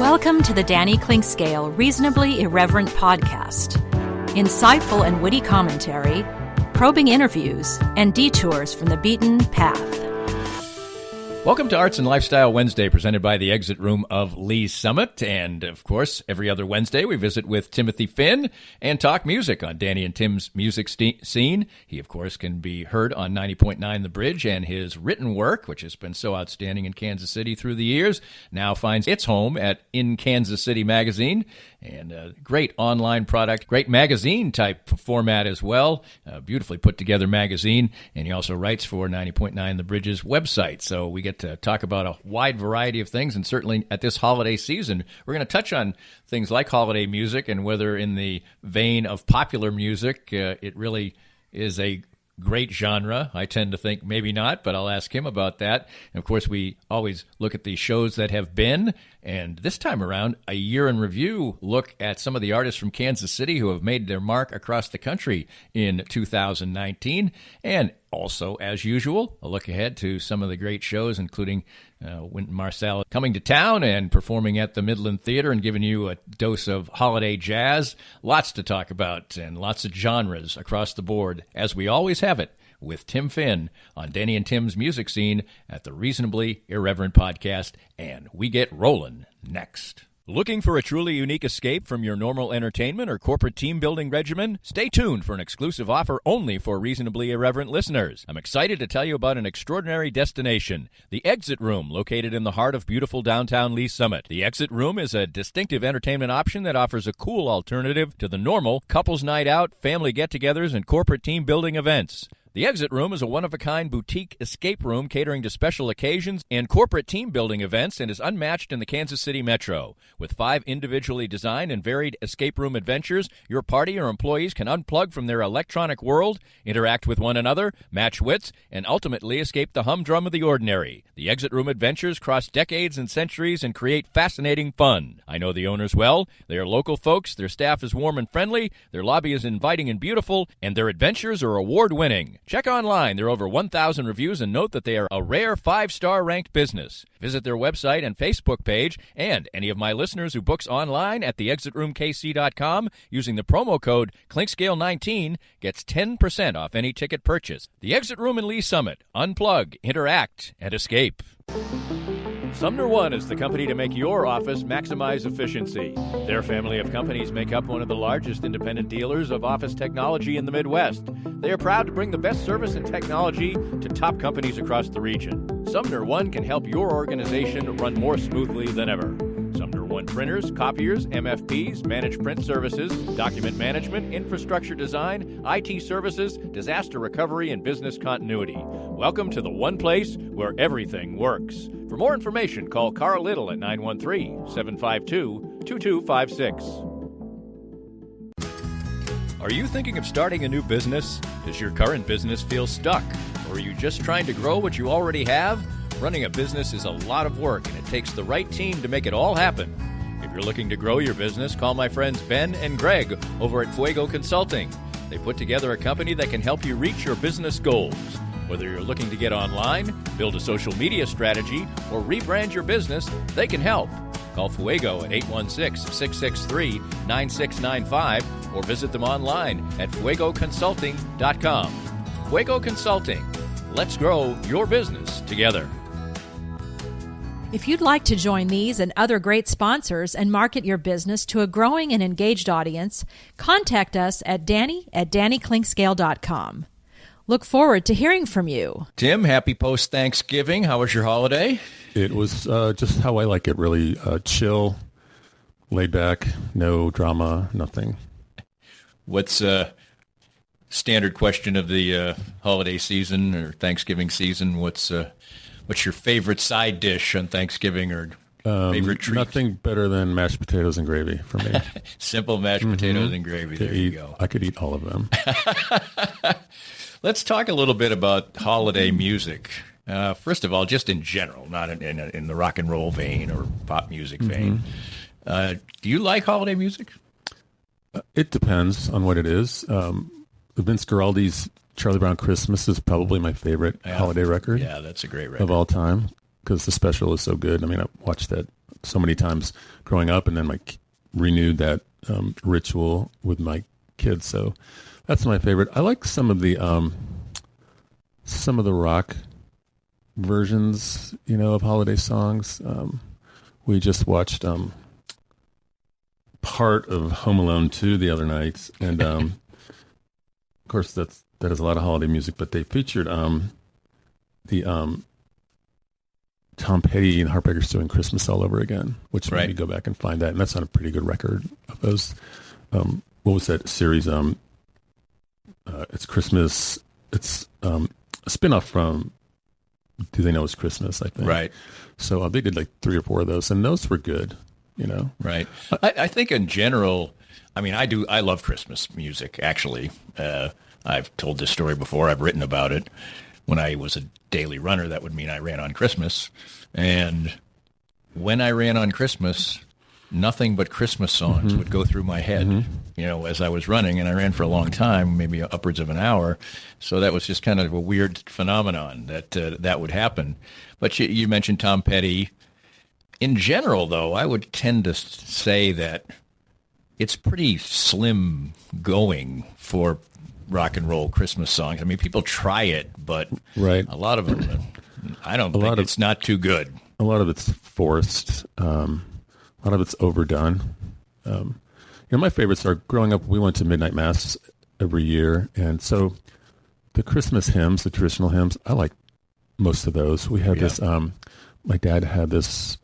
Welcome to the Danny Clinkscale Reasonably Irreverent podcast. Insightful and witty commentary, probing interviews, and detours from the beaten path. Welcome to Arts and Lifestyle Wednesday, presented by the Exit Room of Lee's Summit. And, of course, every other Wednesday we visit with Timothy Finn and talk music on Danny and Tim's music scene. He, of course, can be heard on 90.9 The Bridge, and his written work, which has been so outstanding in Kansas City through the years, now finds its home at In Kansas City magazine. And a great online product, great magazine-type format as well, a beautifully put-together magazine. And he also writes for 90.9 The Bridge's website. So we get to talk about a wide variety of things, and certainly at this holiday season, we're going to touch on things like holiday music and whether in the vein of popular music, it really is a great genre. I tend to think maybe not, but I'll ask him about that. And of course, we always look at the shows that have been, and this time around, a year in review look at some of the artists from Kansas City who have made their mark across the country in 2019. And also, as usual, a look ahead to some of the great shows, including Wynton Marsalis coming to town and performing at the Midland Theater and giving you a dose of holiday jazz. Lots to talk about and lots of genres across the board, as we always have it with Tim Finn on Danny and Tim's music scene at the Reasonably Irreverent podcast. And we get rolling next. Looking for a truly unique escape from your normal entertainment or corporate team-building regimen? Stay tuned for an exclusive offer only for Reasonably Irreverent listeners. I'm excited to tell you about an extraordinary destination, the Exit Room, located in the heart of beautiful downtown Lee's Summit. The Exit Room is a distinctive entertainment option that offers a cool alternative to the normal couples night out, family get-togethers, and corporate team-building events. The Exit Room is a one-of-a-kind boutique escape room catering to special occasions and corporate team-building events and is unmatched in the Kansas City metro. With 5 individually designed and varied escape room adventures, your party or employees can unplug from their electronic world, interact with one another, match wits, and ultimately escape the humdrum of the ordinary. The Exit Room adventures cross decades and centuries and create fascinating fun. I know the owners well. They are local folks, their staff is warm and friendly, their lobby is inviting and beautiful, and their adventures are award-winning. Check online. There are over 1,000 reviews, and note that they are a rare 5-star ranked business. Visit their website and Facebook page, and any of my listeners who books online at theexitroomkc.com using the promo code Clinkscale19 gets 10% off any ticket purchase. The Exit Room in Lee's Summit. Unplug, interact, and escape. Sumner One is the company to make your office maximize efficiency. Their family of companies make up one of the largest independent dealers of office technology in the Midwest. They are proud to bring the best service and technology to top companies across the region. Sumner One can help your organization run more smoothly than ever. Sumner One printers, copiers, MFPs, managed print services, document management, infrastructure design, IT services, disaster recovery, and business continuity. Welcome to the one place where everything works. For more information, call Carl Little at 913-752-2256. Are you thinking of starting a new business? Does your current business feel stuck? Or are you just trying to grow what you already have? Running a business is a lot of work, and it takes the right team to make it all happen. If you're looking to grow your business, call my friends Ben and Greg over at Fuego Consulting. They put together a company that can help you reach your business goals. Whether you're looking to get online, build a social media strategy, or rebrand your business, they can help. Call Fuego at 816-663-9695 or visit them online at fuegoconsulting.com. Fuego Consulting. Let's grow your business together. If you'd like to join these and other great sponsors and market your business to a growing and engaged audience, contact us at danny@dannyclinkscale.com. Look forward to hearing from you. Tim, happy post-Thanksgiving. How was your holiday? It was just how I like it, really. Chill, laid back, no drama, nothing. What's standard question of the holiday season or Thanksgiving season? What's your favorite side dish on Thanksgiving or favorite treat? Nothing better than mashed potatoes and gravy for me. Simple mashed potatoes and gravy. There you go. I could eat all of them. Let's talk a little bit about holiday music. First of all, just in general, not in the rock and roll vein or pop music vein. Do you like holiday music? It depends on what it is. Vince Guaraldi's Charlie Brown Christmas is probably my favorite holiday record. Yeah, that's a great record. Of all time, because the special is so good. I mean, I watched that so many times growing up, and then renewed that ritual with my kids. So that's my favorite. I like some of the rock versions, of holiday songs. We just watched part of Home Alone 2 the other night, and of course that is a lot of holiday music, but they featured the Tom Petty and Heartbreakers doing Christmas All Over Again, which made me go back and find that, and that's on a pretty good record of those. What was that series? It's Christmas. It's a spinoff from Do They Know It's Christmas, I think. Right. So they did 3 or 4 of those, and those were good. Right. I think in general, I love Christmas music, actually. I've told this story before. I've written about it. When I was a daily runner, that would mean I ran on Christmas. And when I ran on Christmas, nothing but Christmas songs would go through my head, as I was running. And I ran for a long time, maybe upwards of an hour. So that was just kind of a weird phenomenon that would happen. But you mentioned Tom Petty. In general, though, I would tend to say that it's pretty slim going for rock and roll Christmas songs. People try it, but a lot of them, I don't think it's not too good. A lot of it's forced. A lot of it's overdone. My favorites are, growing up, we went to midnight mass every year, and so the Christmas hymns, the traditional hymns, I like most of those. We had this. My dad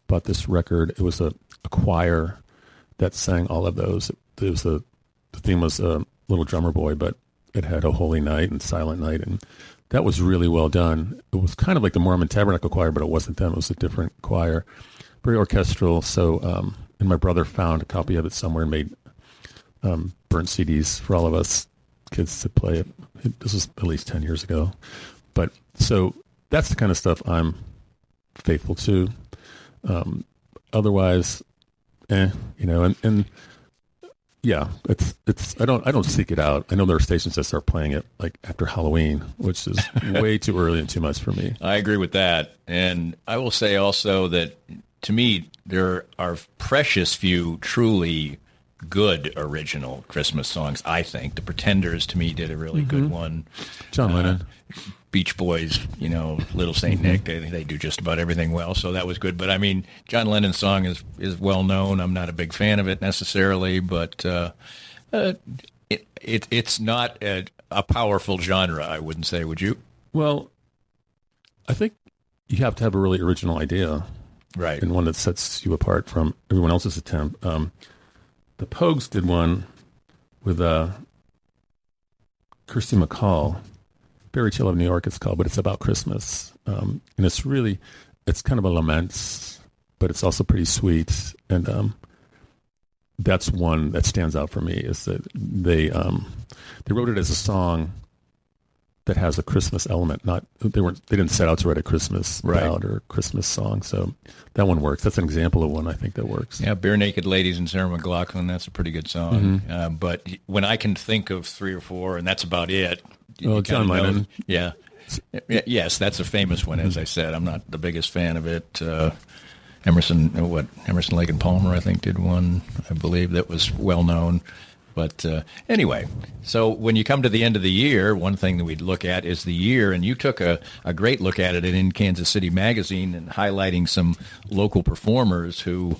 bought this record. It was a choir that sang all of those. It was the theme was Little Drummer Boy, but it had O Holy Night and Silent Night, and that was really well done. It was kind of like the Mormon Tabernacle Choir, but it wasn't them. It was a different choir, very orchestral. So, and my brother found a copy of it somewhere and made burnt CDs for all of us kids to play it. This was at least 10 years ago. But so that's the kind of stuff I'm faithful to. Otherwise, and yeah, it's I don't seek it out. I know there are stations that start playing it after Halloween, which is way too early and too much for me. I agree with that. And I will say also that to me, there are precious few truly good original Christmas songs, I think. The Pretenders, to me, did a really good one. John Lennon. Beach Boys, Little Saint Nick, they do just about everything well, so that was good. But John Lennon's song is well known. I'm not a big fan of it necessarily, but it's not a powerful genre, I wouldn't say. Would you? Well, I think you have to have a really original idea, right, and one that sets you apart from everyone else's attempt. The Pogues did one with Kirsty MacColl. Fairy Tale of New York, it's called, but it's about Christmas. And it's kind of a lament, but it's also pretty sweet. And that's one that stands out for me, is that they wrote it as a song that has a Christmas element. They didn't set out to write a Christmas ballad or a Christmas song. So that one works. That's an example of one I think that works. Yeah, Bare Naked Ladies and Sarah McLachlan, that's a pretty good song. But when I can think of 3 or 4, and that's about it. John Lennon. Yeah. Yes, that's a famous one, as I said. I'm not the biggest fan of it. Emerson, Lake and Palmer, I think, did one, I believe, that was well known. But anyway, so when you come to the end of the year, one thing that we'd look at is the year, and you took a great look at it in Kansas City Magazine and highlighting some local performers who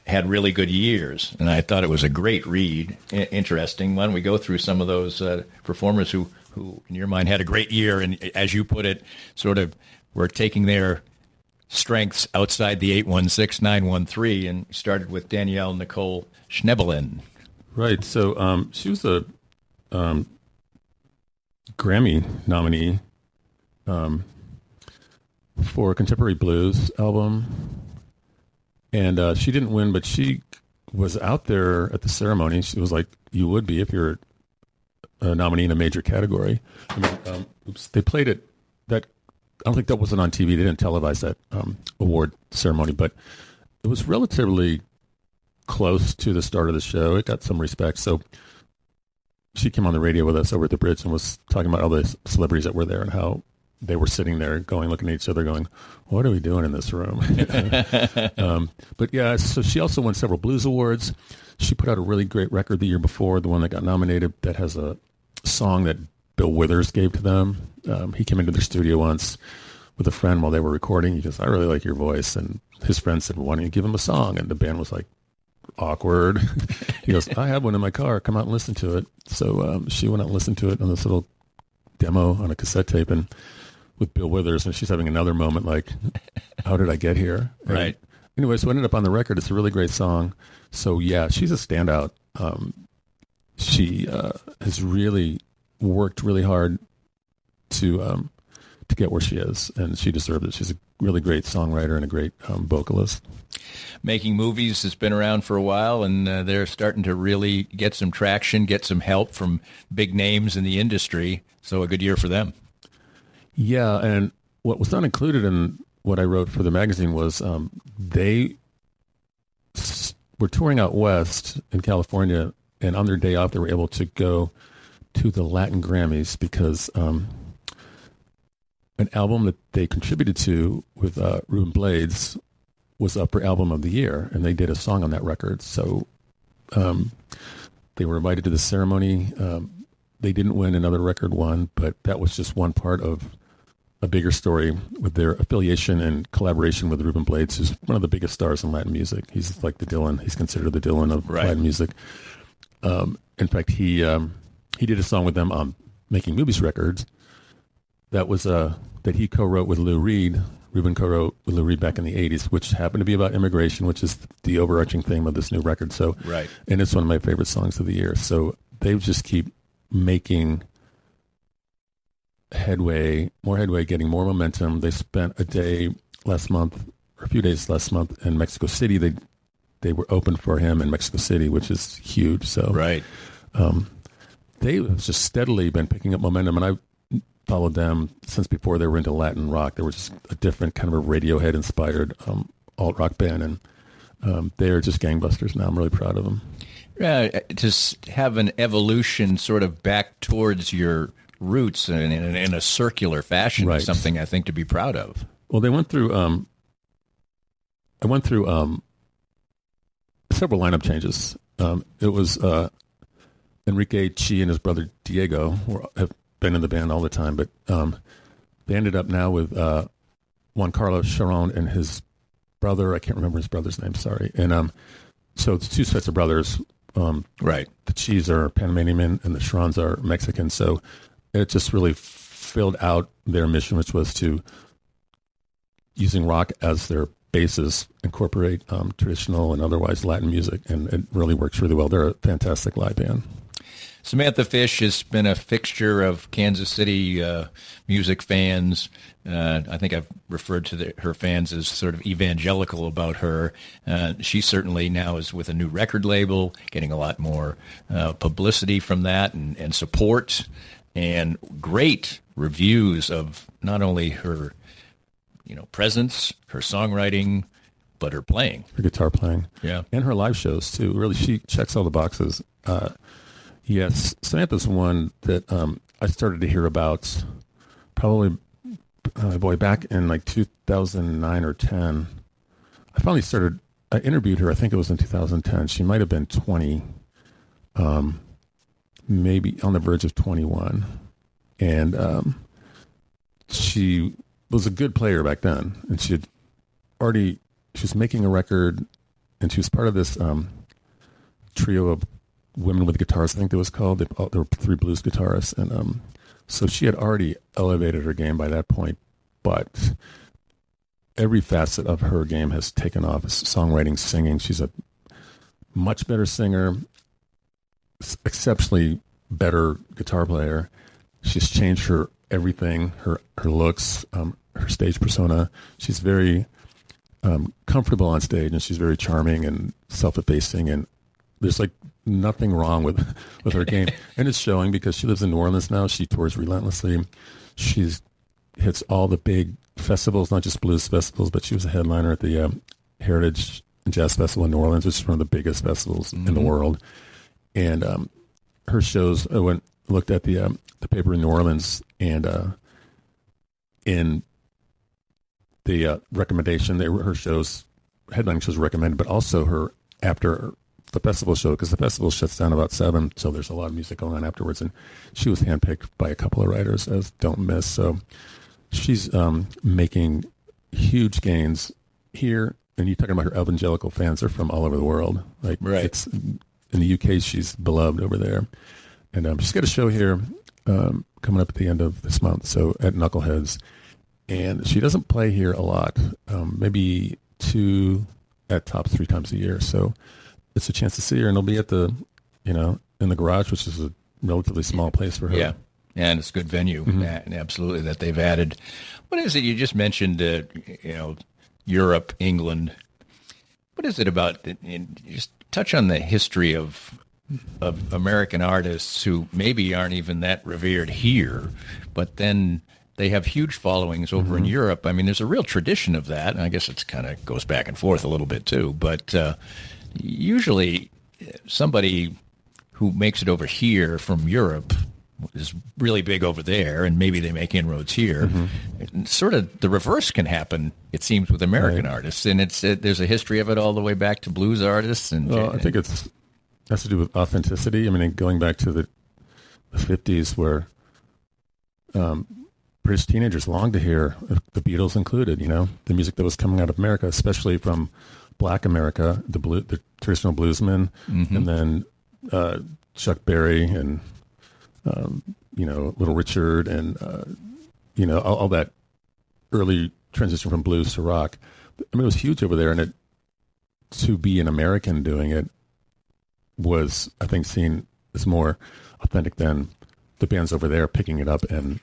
had really good years. And I thought it was a great read, interesting. Why don't we go through some of those performers who, in your mind, had a great year and, as you put it, sort of were taking their strengths outside the 816-913, and started with Danielle Nicole Schnebelin. Right. So she was a Grammy nominee for a contemporary blues album. And she didn't win, but she was out there at the ceremony. She was like, you would be if you're a nominee in a major category. They played it. I don't think that wasn't on TV. They didn't televise that award ceremony, but it was relatively close to the start of the show. It got some respect. So she came on the radio with us over at the bridge and was talking about all the celebrities that were there and how they were sitting there looking at each other going, what are we doing in this room? But yeah, so she also won several blues awards. She put out a really great record the year before, the one that got nominated, that has a song that Bill Withers gave to them. He came into their studio once with a friend while they were recording. He goes, I really like your voice. And his friend said, well, why don't you give him a song? And the band was like, awkward. He goes, I have one in my car. Come out and listen to it. So she went out and listened to it on this little demo on a cassette tape and with Bill Withers. And she's having another moment like, how did I get here? And right. Anyway, so it ended up on the record. It's a really great song. So yeah, she's a standout. She has really worked really hard to get where she is, and she deserves it. She's a really great songwriter and a great vocalist. Making Movies has been around for a while, and they're starting to really get some traction, get some help from big names in the industry. So a good year for them. Yeah, and what was not included in what I wrote for the magazine was they were touring out west in California, and on their day off, they were able to go to the Latin Grammys because an album that they contributed to with Ruben Blades was up for Album of the Year, and they did a song on that record. So they were invited to the ceremony. They didn't win, another record won, but that was just one part of a bigger story with their affiliation and collaboration with Ruben Blades, who's one of the biggest stars in Latin music. He's like the Dylan. He's considered the Dylan of Latin music. In fact, he did a song with them on Making Movies records that was that he co-wrote with Lou Reed. Ruben co-wrote with Lou Reed back in the 80s, which happened to be about immigration, which is the overarching theme of this new record. So, right. And it's one of my favorite songs of the year. So they just keep making more headway, getting more momentum. They spent a day last month, or a few days last month in Mexico City. They were open for him in Mexico City, which is huge. So right. They have just steadily been picking up momentum, and I followed them since before they were into Latin rock. They were just a different kind of a Radiohead-inspired alt-rock band, and they are just gangbusters now. I'm really proud of them. Yeah, to have an evolution sort of back towards your roots in a circular fashion right. is something I think to be proud of. Well, they went through. I went through several lineup changes. It was Enrique Chi and his brother Diego have been in the band all the time, but they ended up now with Juan Carlos Sharon and his brother. I can't remember his brother's name. Sorry. And so it's two sets of brothers. Right. The Chis are Panamanian and the Sharons are Mexican. So it just really filled out their mission, which was to, using rock as their basis, incorporate traditional and otherwise Latin music, and it really works really well. They're a fantastic live band. Samantha Fish has been a fixture of Kansas City music fans. I think I've referred to her fans as sort of evangelical about her. She certainly now is with a new record label, getting a lot more publicity from that and support, and great reviews of not only her presence, her songwriting, but her playing. Her guitar playing. Yeah. And her live shows, too. Really, she checks all the boxes. Yes, Samantha's one that I started to hear about probably, back in like 2009 or 10. I interviewed her, I think it was in 2010. She might have been 20, maybe on the verge of 21. And she was a good player back then. And she was making a record, and she was part of this trio of women with guitars, I think it was called. There were three blues guitarists. And so she had already elevated her game by that point. But every facet of her game has taken off. Songwriting, singing. She's a much better singer, exceptionally better guitar player. She's changed her everything, her looks, her stage persona. She's very comfortable on stage, and she's very charming and self-effacing, and there's like nothing wrong with her game. And it's showing because she lives in New Orleans now. She tours relentlessly. She's hits all the big festivals, not just blues festivals, but she was a headliner at the Heritage Jazz Festival in New Orleans, which is one of the biggest festivals in the world. And her shows, I looked at the paper in New Orleans, and in the recommendation. Her shows, headlining shows, recommended, but also her after the festival show, because the festival shuts down about 7, so there's a lot of music going on afterwards. And she was handpicked by a couple of writers as don't miss. So she's making huge gains here. And you're talking about her evangelical fans; they're from all over the world. Like, right. It's in the UK, she's beloved over there. And she's got a show here coming up at the end of this month, so at Knuckleheads. And she doesn't play here a lot, maybe 2 at tops 3 times a year. So it's a chance to see her, and it'll be at the, in the garage, which is a relatively small place for her. Yeah, and it's a good venue, absolutely, that they've added. What is it? You just mentioned, Europe, England. What is it about? Just touch on the history of American artists who maybe aren't even that revered here, but then they have huge followings over in Europe. I mean, there's a real tradition of that, and I guess it's kind of goes back and forth a little bit too. But usually, somebody who makes it over here from Europe is really big over there, and maybe they make inroads here. And sort of the reverse can happen, it seems, with American artists, and there's a history of it all the way back to blues artists. And I think it has to do with authenticity. I mean, going back to the 50s, where British teenagers longed to hear, the Beatles included, the music that was coming out of America, especially from Black America, the traditional bluesmen, and then Chuck Berry and Little Richard and all that early transition from blues to rock. I mean, it was huge over there, and to be an American doing it was, I think, seen as more authentic than the bands over there picking it up and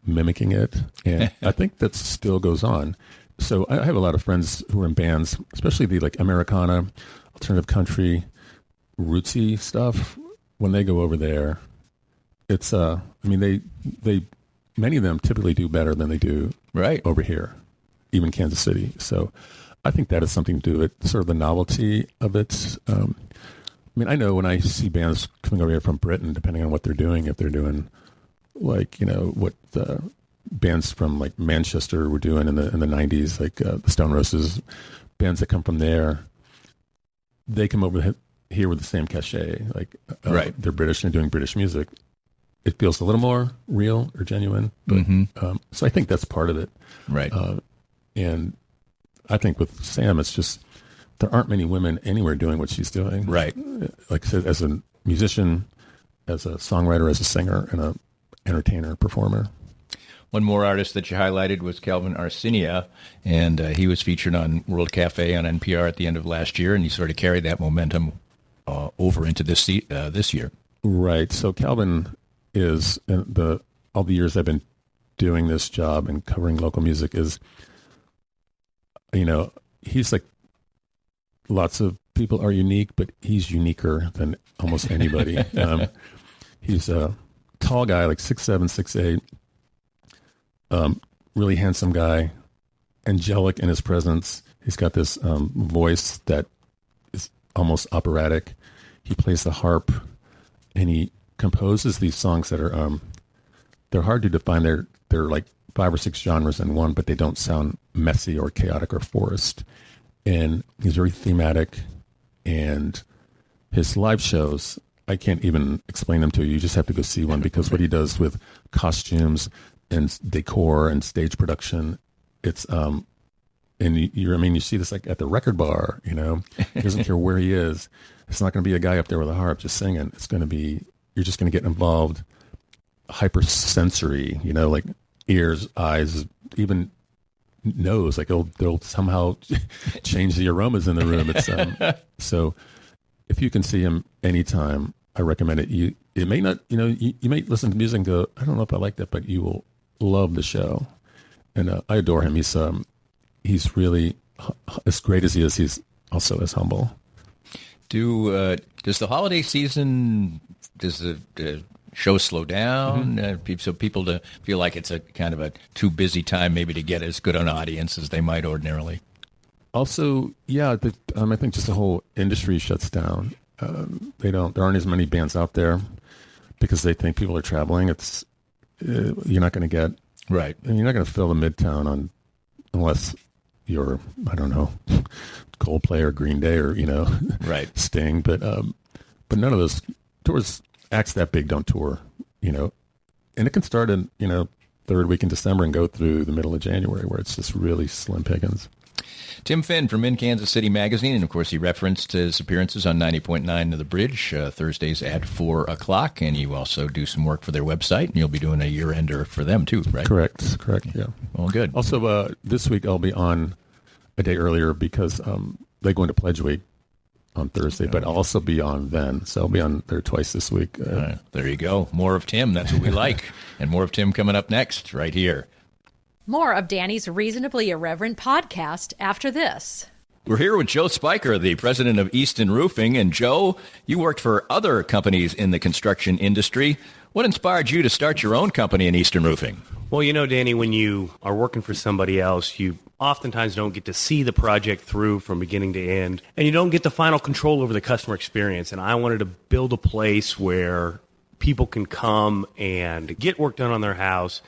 mimicking it. And I think that still goes on. So I have a lot of friends who are in bands, especially the like Americana, alternative country, rootsy stuff. When they go over there, it's they many of them typically do better than they do over here, even Kansas City. So I think that has something to do with sort of the novelty of it. I know when I see bands coming over here from Britain, depending on what they're doing, if they're doing like, what the bands from like Manchester were doing in the 90s, like the Stone Roses, bands that come from there, they come over here with the same cachet. Like they're British and doing British music. It feels a little more real or genuine. But, so I think that's part of it. Right. And I think with Sam, it's just, there aren't many women anywhere doing what she's doing. Right. Like I said, as a musician, as a songwriter, as a singer, and a entertainer, performer. One more artist that you highlighted was Calvin Arsinia, and he was featured on World Cafe on NPR at the end of last year, and he sort of carried that momentum over into this year. Right. So Calvin is, all the years I've been doing this job and covering local music, is, he's like, lots of people are unique, but he's uniquer than almost anybody. He's a tall guy, like 6'7", 6'8", really handsome guy, angelic in his presence. He's got this voice that is almost operatic. He plays the harp, and he composes these songs that are they're hard to define. They're like 5 or 6 genres in one, but they don't sound messy or chaotic or forced. And he's very thematic, and his live shows, I can't even explain them to you. You just have to go see one, because what he does with costumes and decor and stage production, it's and you see this like at the record bar, he doesn't care where he is. It's not going to be a guy up there with a harp just singing. It's going to be, you're just going to get involved, hypersensory, like ears, eyes, even nose, like they'll somehow change the aromas in the room. It's so if you can see him anytime, I recommend it. It may not, you may listen to music and go, I don't know if I like that, but you will love the show. And I adore him. He's really, as great as he is, he's also as humble. Does the holiday season, does the show slow down, so people to feel like it's a kind of a too busy time maybe to get as good an audience as they might ordinarily? Also, yeah, I think just the whole industry shuts down. There aren't as many bands out there because they think people are traveling. You're not going to get Right. And you're not going to fill the Midtown unless you're, I don't know, Coldplay or Green Day or, Right. Sting. But none of those tours, acts that big don't tour, and it can start in, third week in December and go through the middle of January where it's just really slim pickings. Tim Finn from In Kansas City Magazine, and of course he referenced his appearances on 90.9 of The Bridge, Thursdays at 4 o'clock, and you also do some work for their website, and you'll be doing a year-ender for them too, right? Correct, yeah. Well, good. Also, this week I'll be on a day earlier because they go into Pledge Week on Thursday, but I'll also be on then, so I'll be on there twice this week. There you go. More of Tim, that's what we like, and more of Tim coming up next, right here. More of Danny's Reasonably Irreverent podcast after this. We're here with Joe Spiker, the president of Easton Roofing. And Joe, you worked for other companies in the construction industry. What inspired you to start your own company in Easton Roofing? Well, Danny, when you are working for somebody else, you oftentimes don't get to see the project through from beginning to end, and you don't get the final control over the customer experience. And I wanted to build a place where people can come and get work done on their house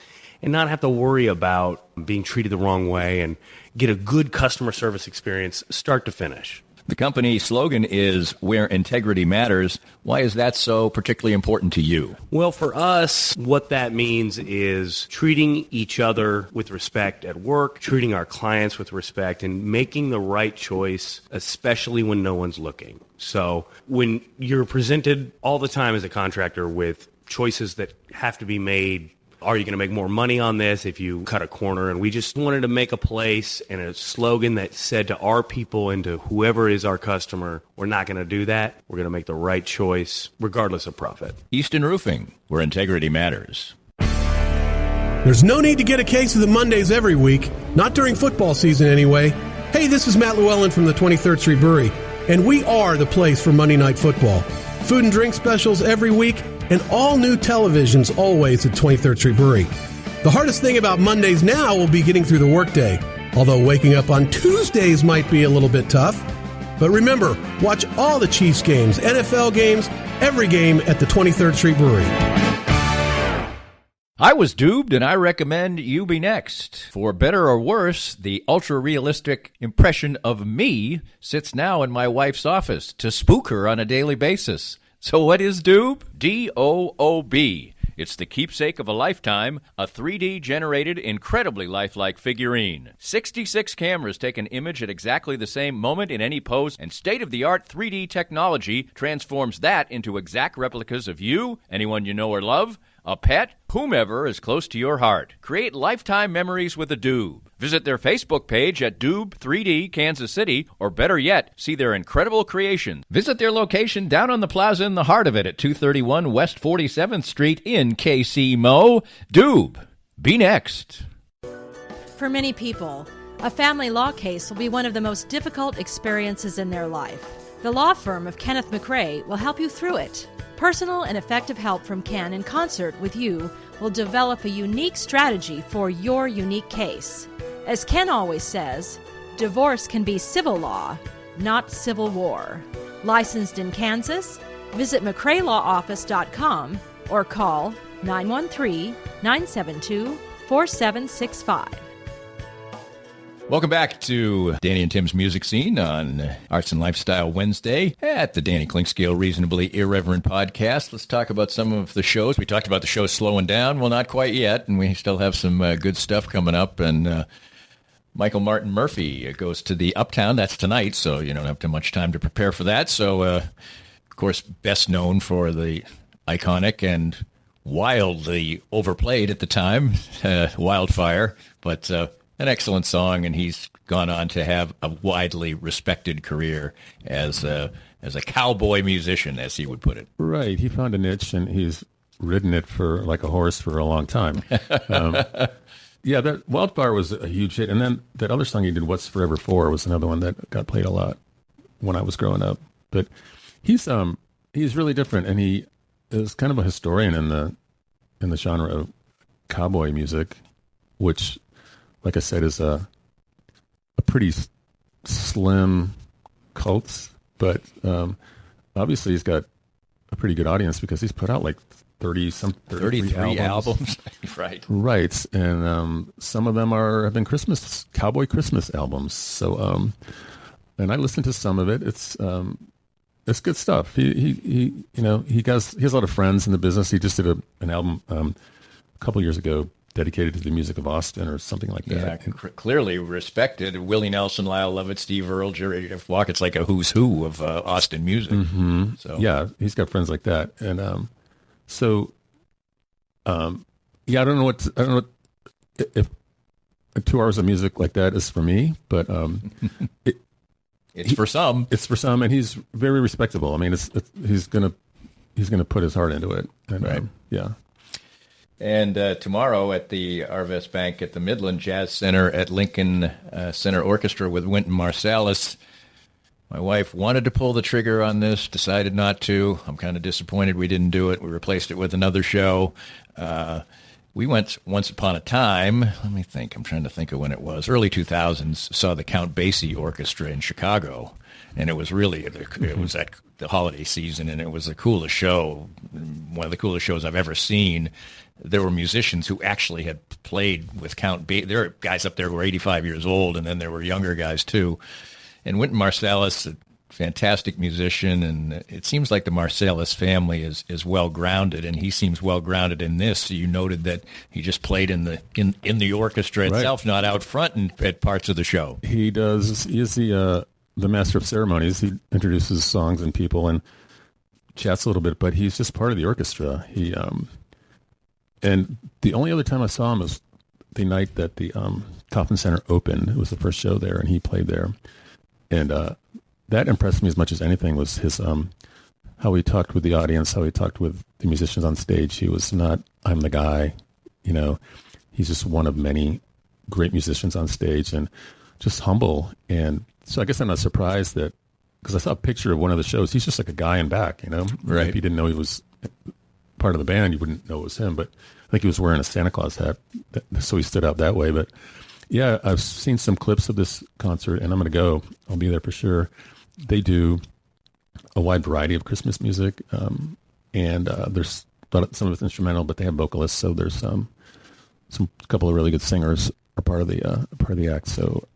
and not have to worry about being treated the wrong way and get a good customer service experience start to finish. The company slogan is Where Integrity Matters. Why is that so particularly important to you? Well, for us, what that means is treating each other with respect at work, treating our clients with respect, and making the right choice, especially when no one's looking. So when you're presented all the time as a contractor with choices that have to be made, are you going to make more money on this if you cut a corner? And we just wanted to make a place and a slogan that said to our people and to whoever is our customer, we're not going to do that. We're going to make the right choice regardless of profit. Easton Roofing, where integrity matters. There's no need to get a case of the Mondays every week, not during football season anyway. Hey, this is Matt Llewellyn from the 23rd Street Brewery, and we are the place for Monday Night Football. Food and drink specials every week, and all new televisions always at 23rd Street Brewery. The hardest thing about Mondays now will be getting through the workday, although waking up on Tuesdays might be a little bit tough. But remember, watch all the Chiefs games, NFL games, every game at the 23rd Street Brewery. I was duped, and I recommend you be next. For better or worse, the ultra-realistic impression of me sits now in my wife's office to spook her on a daily basis. So what is Doob? D-O-O-B. It's the keepsake of a lifetime, a 3D-generated, incredibly lifelike figurine. 66 cameras take an image at exactly the same moment in any pose, and state-of-the-art 3D technology transforms that into exact replicas of you, anyone you know or love, a pet, whomever is close to your heart. Create lifetime memories with a Doob. Visit their Facebook page at Doob 3D Kansas City, or better yet, see their incredible creations. Visit their location down on the plaza in the heart of it at 231 West 47th Street in KC Mo. Doob, be next. For many people, a family law case will be one of the most difficult experiences in their life. The law firm of Kenneth McRae will help you through it. Personal and effective help from Ken in concert with you will develop a unique strategy for your unique case. As Ken always says, divorce can be civil law, not civil war. Licensed in Kansas? Visit McRaeLawOffice.com or call 913-972-4765. Welcome back to Danny and Tim's Music Scene on Arts and Lifestyle Wednesday at the Danny Clinkscale Reasonably Irreverent podcast. Let's talk about some of the shows. We talked about the show slowing down. Well, not quite yet, and we still have some good stuff coming up. And Michael Martin Murphey goes to the Uptown. That's tonight, so you don't have too much time to prepare for that. So, of course, best known for the iconic and wildly overplayed at the time, Wildfire, but an excellent song, and he's gone on to have a widely respected career as a cowboy musician, as he would put it. Right. He found a niche, and he's ridden it for like a horse for a long time. Yeah, that Wildfire was a huge hit. And then that other song he did, What's Forever For, was another one that got played a lot when I was growing up. But he's really different, and he is kind of a historian in the genre of cowboy music, which, like I said, is a pretty slim cult, but obviously he's got a pretty good audience because he's put out like 33 albums. Right. Right. And some of them have been cowboy Christmas albums. So, and I listened to some of it. It's good stuff. He has a lot of friends in the business. He just did an album a couple years ago dedicated to the music of Austin or something like that. Yeah, clearly respected. Willie Nelson, Lyle Lovett, Steve Earle, Jerry Jeff Walker. It's like a who's who of Austin music. Mm-hmm. So yeah, he's got friends like that. And I don't know if 2 hours of music like that is for me, but it's for some. It's for some, and he's very respectable. I mean, he's gonna put his heart into it. And, right. Yeah. And tomorrow at the Arvest Bank at the Midland Jazz Center at Lincoln Center Orchestra with Wynton Marsalis. My wife wanted to pull the trigger on this, decided not to. I'm kind of disappointed we didn't do it. We replaced it with another show. We went once upon a time. Let me think. I'm trying to think of when it was. Early 2000s, saw the Count Basie Orchestra in Chicago. And it was it was at the holiday season, and it was the coolest show, one of the coolest shows I've ever seen. There were musicians who actually had played with Count Basie. There are guys up there who were 85 years old, and then there were younger guys too. And Wynton Marsalis, a fantastic musician, and it seems like the Marsalis family is well-grounded, and he seems well-grounded in this. You noted that he just played in the orchestra itself, not out front at parts of the show. He does. He is the master of ceremonies. He introduces songs and people and chats a little bit, but he's just part of the orchestra. And the only other time I saw him was the night that the Kauffman Center opened. It was the first show there, and he played there. And that impressed me as much as anything was his how he talked with the audience, how he talked with the musicians on stage. He was not, I'm the guy, he's just one of many great musicians on stage and just humble. And so I guess I'm not surprised that, because I saw a picture of one of the shows, he's just like a guy in back, Right. If you didn't know he was part of the band, you wouldn't know it was him. But I think he was wearing a Santa Claus hat, so he stood out that way. But yeah, I've seen some clips of this concert, and I'm going to go. I'll be there for sure. They do a wide variety of Christmas music, and there's some of it's instrumental, but they have vocalists. So there's some couple of really good singers are part of the act. So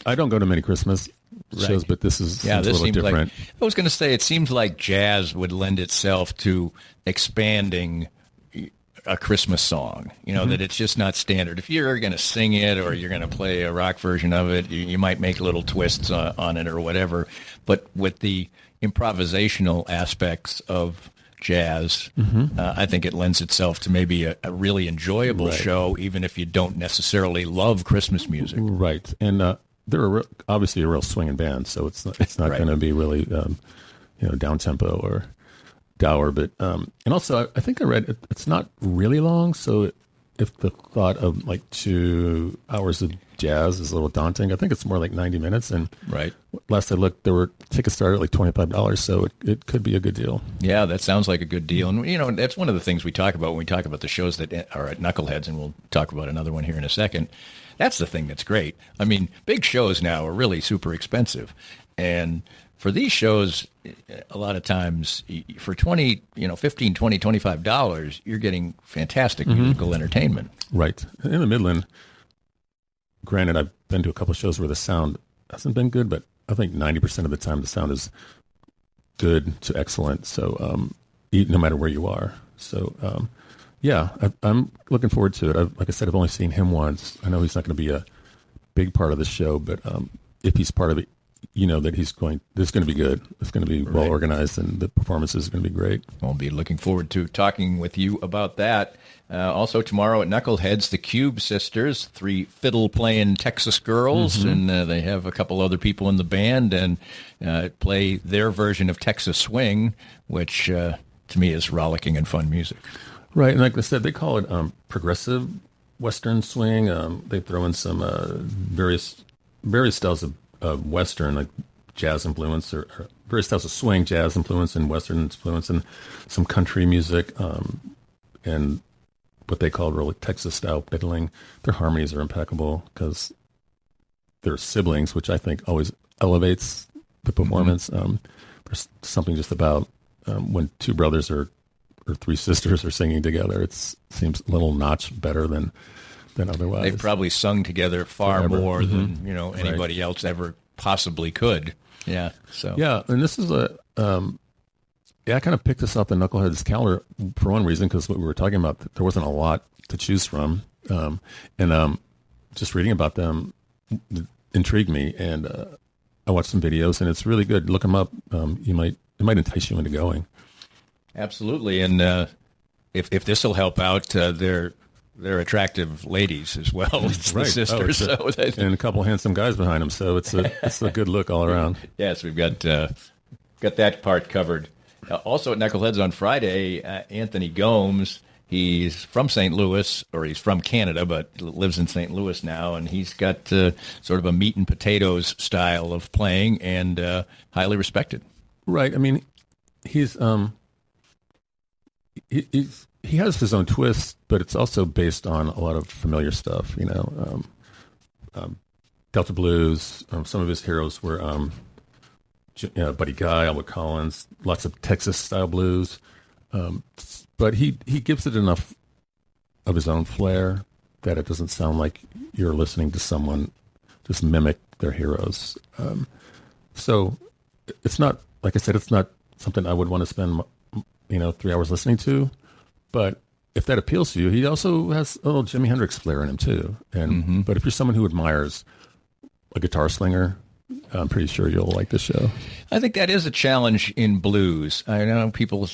I don't go to many Christmas shows, but this is a little different. I was going to say, it seems like jazz would lend itself to expanding a Christmas song, that it's just not standard. If you're going to sing it or you're going to play a rock version of it, you might make little twists on it or whatever. But with the improvisational aspects of jazz, I think it lends itself to maybe a really enjoyable show, even if you don't necessarily love Christmas music. Right. And they're obviously a real swinging band, so it's not going to be really down tempo or dour. But and also I think I read it's not really long, so if the thought of like 2 hours of jazz is a little daunting, I think it's more like 90 minutes. And last I looked, there were tickets started at like $25, so it could be a good deal. Yeah, that sounds like a good deal. And that's one of the things we talk about when we talk about the shows that are at Knuckleheads, and we'll talk about another one here in a second. That's the thing that's great. I mean, big shows now are really super expensive. And for these shows, a lot of times for $15, $20, $25, you're getting fantastic musical entertainment. Right. In the Midland, granted, I've been to a couple of shows where the sound hasn't been good, but I think 90% of the time the sound is good to excellent. So no matter where you are. So, yeah, I'm looking forward to it. Like I said, I've only seen him once. I know he's not going to be a big part of the show, but if he's part of it, that this is going to be good. It's going to be well organized, and the performances are going to be great. I'll be looking forward to talking with you about that. Also tomorrow at Knuckleheads, the Cube Sisters, 3 fiddle-playing Texas girls, and they have a couple other people in the band, and play their version of Texas Swing, which to me is rollicking and fun music. Right, and like I said, they call it progressive Western swing. They throw in some various styles of Western, like jazz influence, or various styles of swing, jazz influence, and Western influence, and some country music, and what they call really Texas style fiddling. Their harmonies are impeccable because they're siblings, which I think always elevates the performance. There's something just about when 2 brothers are her three sisters are singing together. It seems a little notch better than otherwise. They've probably sung together far more than anybody else ever possibly could. Yeah. So yeah, and this is I kind of picked this off the Knuckleheads calendar for one reason, because what we were talking about, there wasn't a lot to choose from, and just reading about them intrigued me, and I watched some videos, and it's really good. Look them up. It might entice you into going. Absolutely, and if this will help out, they're attractive ladies as well. It's the sisters, and a couple handsome guys behind them. So it's a good look all around. Yes, we've got that part covered. Also at Knuckleheads on Friday, Anthony Gomes. He's from St. Louis, or he's from Canada, but lives in St. Louis now, and he's got sort of a meat and potatoes style of playing, and highly respected. Right. I mean, he's he has his own twist, but it's also based on a lot of familiar stuff. Delta blues. Some of his heroes were Buddy Guy, Albert Collins, lots of Texas style blues. But he gives it enough of his own flair that it doesn't sound like you're listening to someone just mimic their heroes. So it's not, like I said, it's not something I would want to spend 3 hours listening to. But if that appeals to you, he also has a little Jimi Hendrix flair in him too. And but if you're someone who admires a guitar slinger, I'm pretty sure you'll like this show. I think that is a challenge in blues. I know people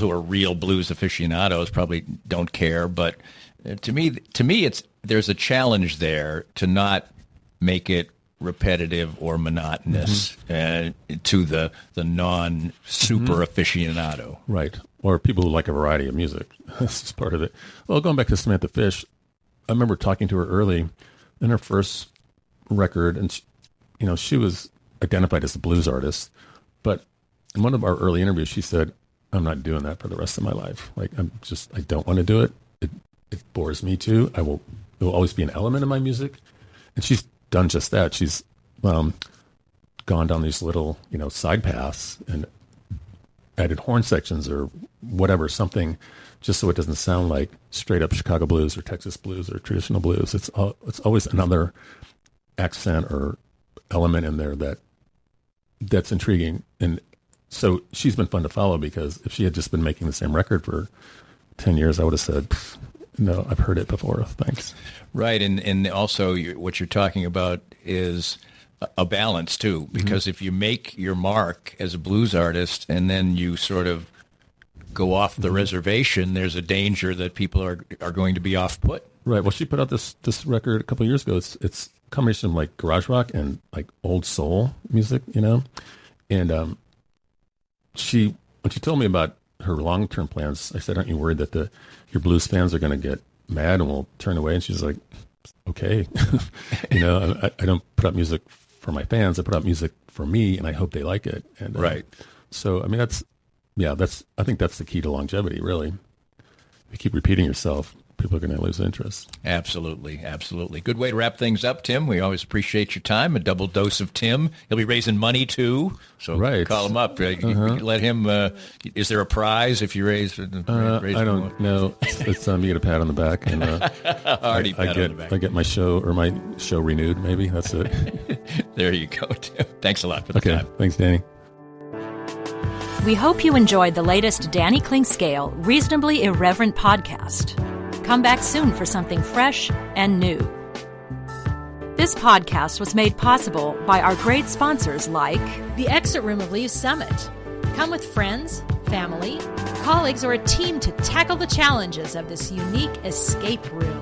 who are real blues aficionados probably don't care, but to me, there's a challenge there to not make it repetitive or monotonous to the non-super aficionado. Right. Or people who like a variety of music. This is part of it. Well, going back to Samantha Fish, I remember talking to her early in her first record, and she was identified as a blues artist, but in one of our early interviews, she said, "I'm not doing that for the rest of my life. Like, I don't want to do it. It bores me too. It will always be an element of my music." And she's done just that. She's gone down these little, side paths and added horn sections or whatever, something, just so it doesn't sound like straight up Chicago blues or Texas blues or traditional blues. It's always another accent or element in there that's intriguing. And so she's been fun to follow, because if she had just been making the same record for 10 years, I would have said, no, I've heard it before. Thanks. Right. And also what you're talking about is a balance too, because if you make your mark as a blues artist and then you sort of go off the reservation, there's a danger that people are going to be off put. Right. Well, she put out this record a couple of years ago. It's a combination of like garage rock and like old soul music, And when she told me about her long-term plans, I said, "Aren't you worried that your blues fans are going to get mad and will turn away?" And she's like, "Okay, I don't put out music for my fans. I put out music for me, and I hope they like it." And right. So I mean, I think that's the key to longevity, really. If you keep repeating yourself, people are going to lose interest. Absolutely, absolutely. Good way to wrap things up, Tim. We always appreciate your time. A double dose of Tim. He'll be raising money too, so call him up. Let him. Is there a prize if you raise? I don't know. It's you get a pat on the back, and already pat on the back. I get my show renewed. Maybe that's it. There you go, Tim. Thanks a lot for the time. Thanks, Danny. We hope you enjoyed the latest Danny Klingscale Reasonably Irreverent podcast. Come back soon for something fresh and new. This podcast was made possible by our great sponsors like the Exit Room of Lee's Summit. Come with friends, family, colleagues, or a team to tackle the challenges of this unique escape room.